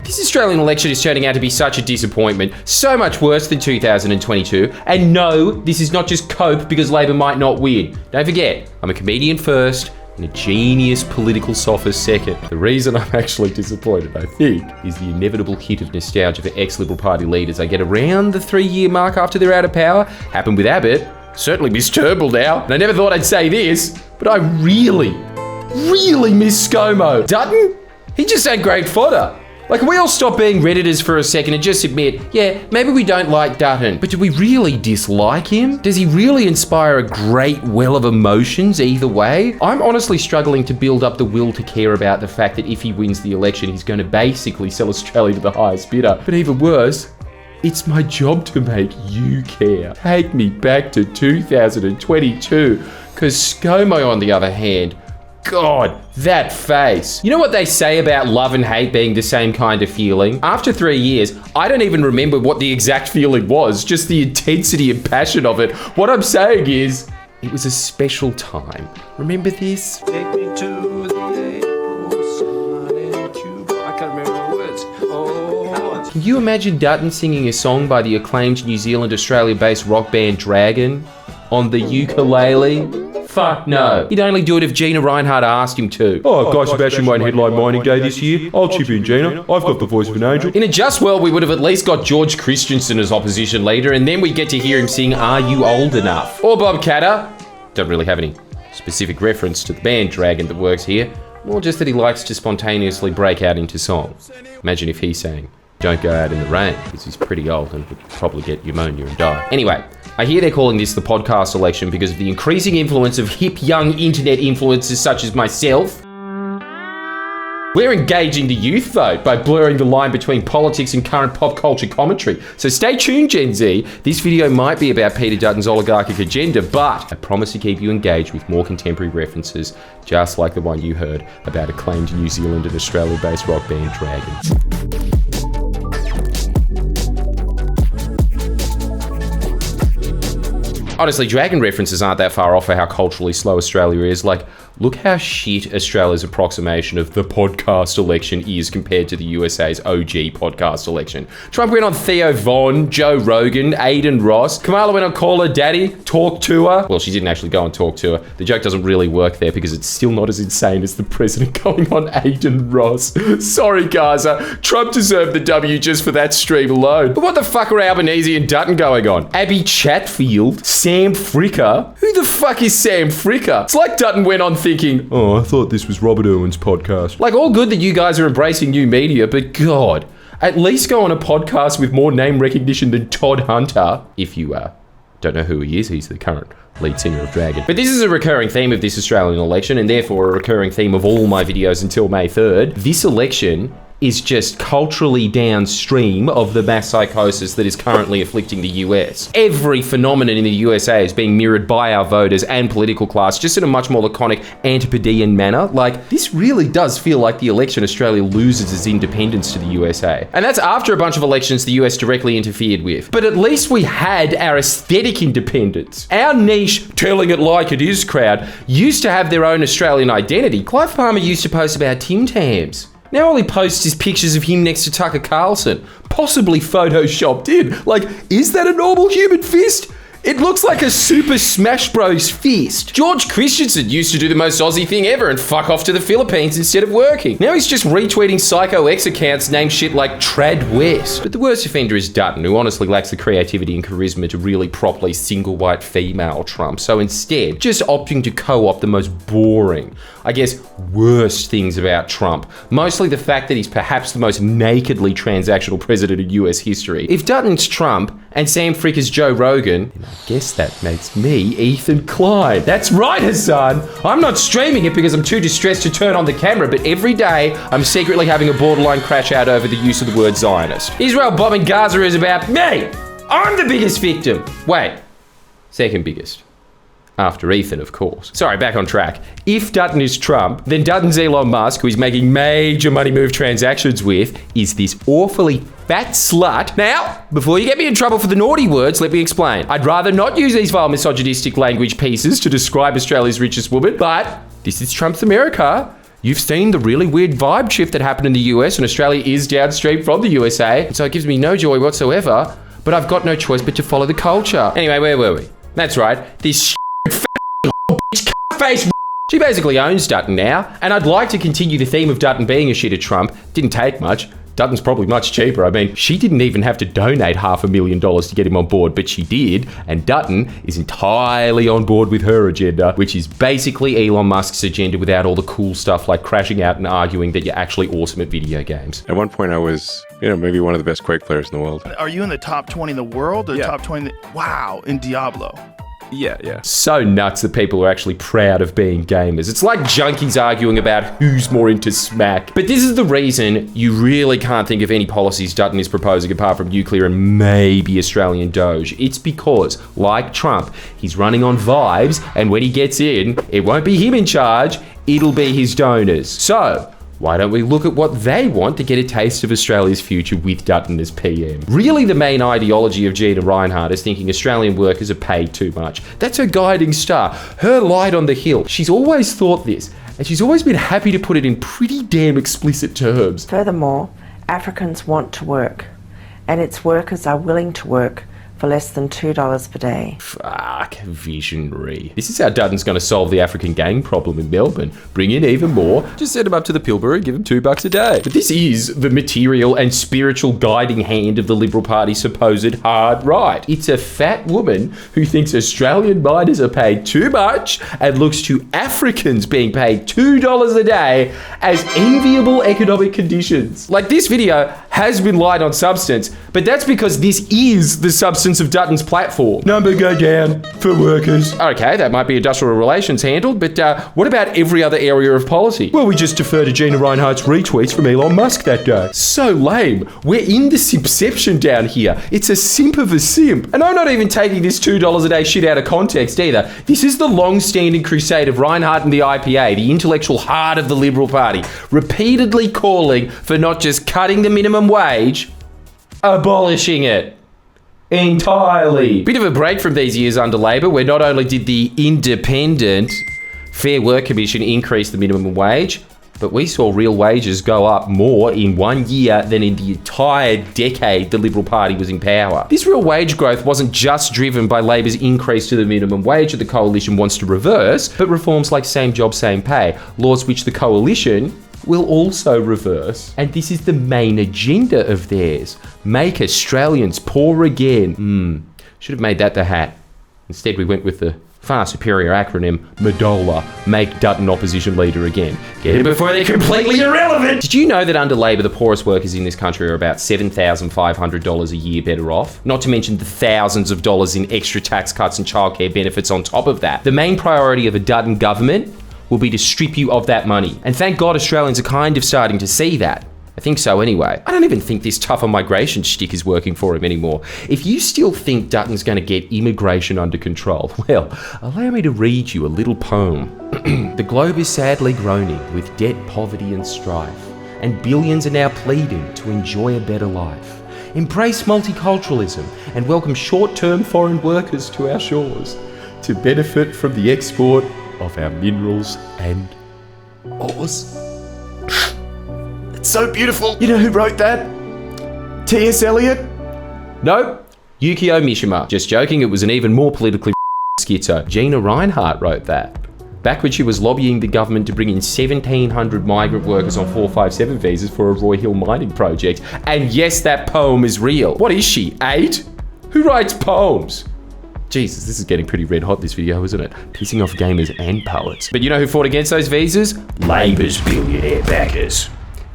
This Australian election is turning out to be such a disappointment, so much worse than 2022. And no, this is not just cope because Labor might not win. Don't forget, I'm a comedian first and a genius political sophist second. The reason I'm actually disappointed, I think, is the inevitable hit of nostalgia for ex-Liberal Party leaders I get around the 3-year mark after they're out of power. Happened with Abbott, certainly miss Turnbull now, and I never thought I'd say this, but I really miss ScoMo. Dutton? He just ain't great fodder. Like, can we all stop being Redditors for a second and just admit, yeah, maybe we don't like Dutton, but do we really dislike him? Does he really inspire a great well of emotions either way? I'm honestly struggling to build up the will to care about the fact that if he wins the election, he's going to basically sell Australia to the highest bidder. But even worse, it's my job to make you care. Take me back to 2022, because ScoMo, on the other hand, God, that face. You know what they say about love and hate being the same kind of feeling? After 3 years, I don't even remember what the exact feeling was, just the intensity and passion of it. What I'm saying is, it was a special time. Remember this? Take me to the April sun in Cuba. I can't remember the words. Oh. Can you imagine Dutton singing a song by the acclaimed New Zealand, Australia-based rock band Dragon on the ukulele? Fuck no. He'd only do it if Gina Reinhardt asked him to. Oh, Guy Sebastian won't headline Mining Day this year. I'll chip in, Gina. I've got the voice of an angel. In a just world, we would have at least got George Christensen as opposition leader, and then we get to hear him sing Are You Old Enough? Or Bob Catter. Don't really have any specific reference to the band Dragon that works here, more just that he likes to spontaneously break out into song. Imagine if he sang Don't Go Out in the Rain, because he's pretty old and would probably get pneumonia and die. Anyway, I hear they're calling this the podcast election because of the increasing influence of hip young internet influencers such as myself. We're engaging the youth vote by blurring the line between politics and current pop culture commentary. So stay tuned, Gen Z. This video might be about Peter Dutton's oligarchic agenda, but I promise to keep you engaged with more contemporary references, just like the one you heard about acclaimed New Zealand and Australia-based rock band Dragon. Honestly, Dragon references aren't that far off for how culturally slow Australia is. Like, look how shit Australia's approximation of the podcast election is compared to the USA's OG podcast election. Trump went on Theo Von, Joe Rogan, Aiden Ross. Kamala went on Call Her Daddy, Talk to Her. Well, she didn't actually go on Talk to Her. The joke doesn't really work there because it's still not as insane as the president going on Aiden Ross. Sorry, Gaza. Trump deserved the W just for that stream alone. But what the fuck are Albanese and Dutton going on? Abby Chatfield? Sam Fricker? Who the fuck is Sam Fricker? It's like Dutton went on thinking, oh, I thought this was Robert Irwin's podcast. Like, all good that you guys are embracing new media, but God, at least go on a podcast with more name recognition than Todd Hunter. If you don't know who he is, he's the current lead singer of Dragon. But this is a recurring theme of this Australian election, and therefore a recurring theme of all my videos until May 3rd. This election is just culturally downstream of the mass psychosis that is currently afflicting the US. Every phenomenon in the USA is being mirrored by our voters and political class, just in a much more laconic antipodean manner. Like, this really does feel like the election Australia loses its independence to the USA. And that's after a bunch of elections the US directly interfered with. But at least we had our aesthetic independence. Our niche, telling it like it is crowd, used to have their own Australian identity. Clive Palmer used to post about Tim Tams. Now all he posts is pictures of him next to Tucker Carlson, possibly photoshopped in. Like, is that a normal human fist? It looks like a Super Smash Bros. Fist. George Christensen used to do the most Aussie thing ever and fuck off to the Philippines instead of working. Now he's just retweeting Psycho X accounts named shit like Trad West. But the worst offender is Dutton, who honestly lacks the creativity and charisma to really properly single white female Trump. So instead, just opting to co-opt the most boring, I guess, worst things about Trump. Mostly the fact that he's perhaps the most nakedly transactional president in US history. If Dutton's Trump and Sam Fricker's Joe Rogan, then I guess that makes me Ethan Klein. That's right, Hassan. I'm not streaming it because I'm too distressed to turn on the camera, but every day I'm secretly having a borderline crash out over the use of the word Zionist. Israel bombing Gaza is about me. I'm the biggest victim. Wait, second biggest. After Ethan, of course. Sorry, back on track. If Dutton is Trump, then Dutton's Elon Musk, who he's making major money move transactions with, is this awfully fat slut. Now, before you get me in trouble for the naughty words, let me explain. I'd rather not use these vile misogynistic language pieces to describe Australia's richest woman, but this is Trump's America. You've seen the really weird vibe shift that happened in the US, and Australia is downstream from the USA, and so it gives me no joy whatsoever, but I've got no choice but to follow the culture. Anyway, where were we? That's right, this bitch face. She basically owns Dutton now, and I'd like to continue the theme of Dutton being a shit at Trump. Didn't take much. Dutton's probably much cheaper. I mean, she didn't even have to donate $500,000 to get him on board, but she did, and Dutton is entirely on board with her agenda, which is basically Elon Musk's agenda without all the cool stuff like crashing out and arguing that you're actually awesome at video games. At one point I was, maybe one of the best Quake players in the world. Are you in the top 20 in the world or top 20? Wow, in Diablo. Yeah. So nuts that people are actually proud of being gamers. It's like junkies arguing about who's more into smack. But this is the reason you really can't think of any policies Dutton is proposing apart from nuclear and maybe Australian Doge. It's because, like Trump, he's running on vibes, and when he gets in, it won't be him in charge, it'll be his donors. So, why don't we look at what they want to get a taste of Australia's future with Dutton as PM? Really, the main ideology of Gina Rinehart is thinking Australian workers are paid too much. That's her guiding star, her light on the hill. She's always thought this, and she's always been happy to put it in pretty damn explicit terms. Furthermore, Africans want to work, and its workers are willing to work for less than $2 per day. Fuck, visionary. This is how Dutton's going to solve the African gang problem in Melbourne. Bring in even more. Just send him up to the Pilbara and give him $2 a day. But this is the material and spiritual guiding hand of the Liberal Party's supposed hard right. It's a fat woman who thinks Australian miners are paid too much and looks to Africans being paid $2 a day as enviable economic conditions. Like, this video has been light on substance, but that's because this is the substance of Dutton's platform. Number go down for workers. Okay, that might be industrial relations handled, but what about every other area of policy? Well, we just defer to Gina Rinehart's retweets from Elon Musk that day. So lame. We're in the simpception down here. It's a simp of a simp. And I'm not even taking this $2 a day shit out of context either. This is the long-standing crusade of Rinehart and the IPA, the intellectual heart of the Liberal Party, repeatedly calling for not just cutting the minimum wage, abolishing it. Entirely. Bit of a break from these years under Labor, where not only did the independent Fair Work Commission increase the minimum wage, but we saw real wages go up more in 1 year than in the entire decade the Liberal Party was in power. This real wage growth wasn't just driven by Labor's increase to the minimum wage that the Coalition wants to reverse, but reforms like same job, same pay, laws which the Coalition will also reverse. And this is the main agenda of theirs. Make Australians poor again. Should have made that the hat. Instead, we went with the far superior acronym, MEDOLA, Make Dutton Opposition Leader Again. Get it before they're completely irrelevant! Did you know that under Labor, the poorest workers in this country are about $7,500 a year better off? Not to mention the thousands of dollars in extra tax cuts and childcare benefits on top of that. The main priority of a Dutton government will be to strip you of that money. And thank God Australians are kind of starting to see that. I think so anyway. I don't even think this tougher migration shtick is working for him anymore. If you still think Dutton's going to get immigration under control, well, allow me to read you a little poem. The globe is sadly groaning with debt, poverty and strife, and billions are now pleading to enjoy a better life. Embrace multiculturalism and welcome short-term foreign workers to our shores to benefit from the export of our minerals and ores. It's so beautiful. You know who wrote that? T.S. Eliot? Nope. Yukio Mishima. Just joking, it was an even more politically schizo. Gina Rinehart wrote that. Back when she was lobbying the government to bring in 1,700 migrant workers on 457 visas for a Roy Hill mining project. And yes, that poem is real. What is she, 8? Who writes poems? Jesus, this is getting pretty red hot, this video, isn't it? Pissing off gamers and poets. But you know who fought against those visas? Labor's billionaire backers.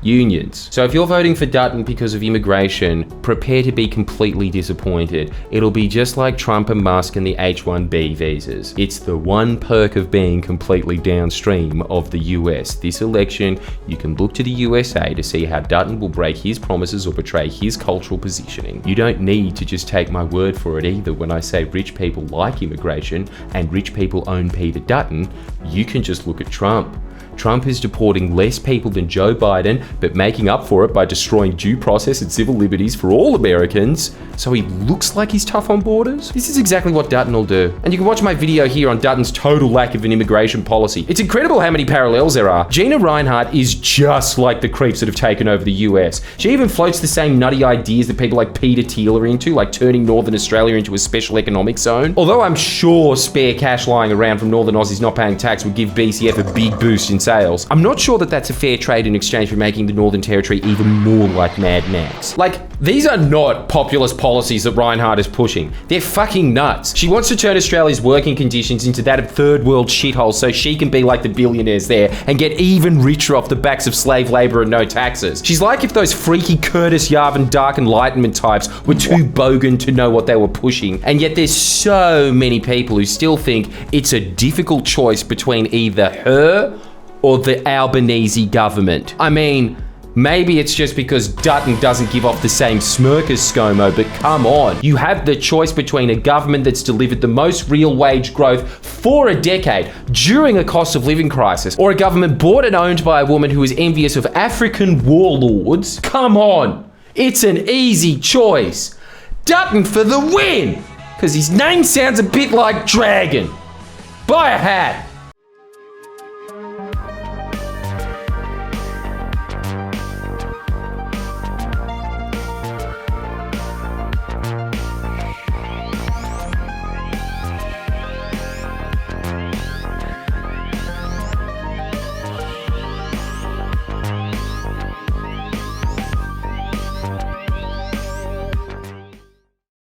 Unions. So if you're voting for Dutton because of immigration, prepare to be completely disappointed. It'll be just like Trump and Musk and the H-1B visas. It's the one perk of being completely downstream of the US. This election, you can look to the USA to see how Dutton will break his promises or betray his cultural positioning. You don't need to just take my word for it either when I say rich people like immigration and rich people own Peter Dutton. You can just look at Trump. Trump is deporting less people than Joe Biden, but making up for it by destroying due process and civil liberties for all Americans, so he looks like he's tough on borders? This is exactly what Dutton will do. And you can watch my video here on Dutton's total lack of an immigration policy. It's incredible how many parallels there are. Gina Reinhart is just like the creeps that have taken over the US. She even floats the same nutty ideas that people like Peter Thiel are into, like turning Northern Australia into a special economic zone. Although I'm sure spare cash lying around from Northern Aussies not paying tax would give BCF a big boost in sales, I'm not sure that that's a fair trade in exchange for making the Northern Territory even more like Mad Max. Like, these are not populist policies that Reinhart is pushing. They're fucking nuts. She wants to turn Australia's working conditions into that of third world shitholes so she can be like the billionaires there and get even richer off the backs of slave labor and no taxes. She's like if those freaky Curtis Yarvin Dark Enlightenment types were too bogan to know what they were pushing. And yet there's so many people who still think it's a difficult choice between either her or the Albanese government. I mean, maybe it's just because Dutton doesn't give off the same smirk as ScoMo, but come on. You have the choice between a government that's delivered the most real wage growth for a decade during a cost of living crisis, or a government bought and owned by a woman who is envious of African warlords. Come on. It's an easy choice. Dutton for the win! Because his name sounds a bit like Dragon. Buy a hat.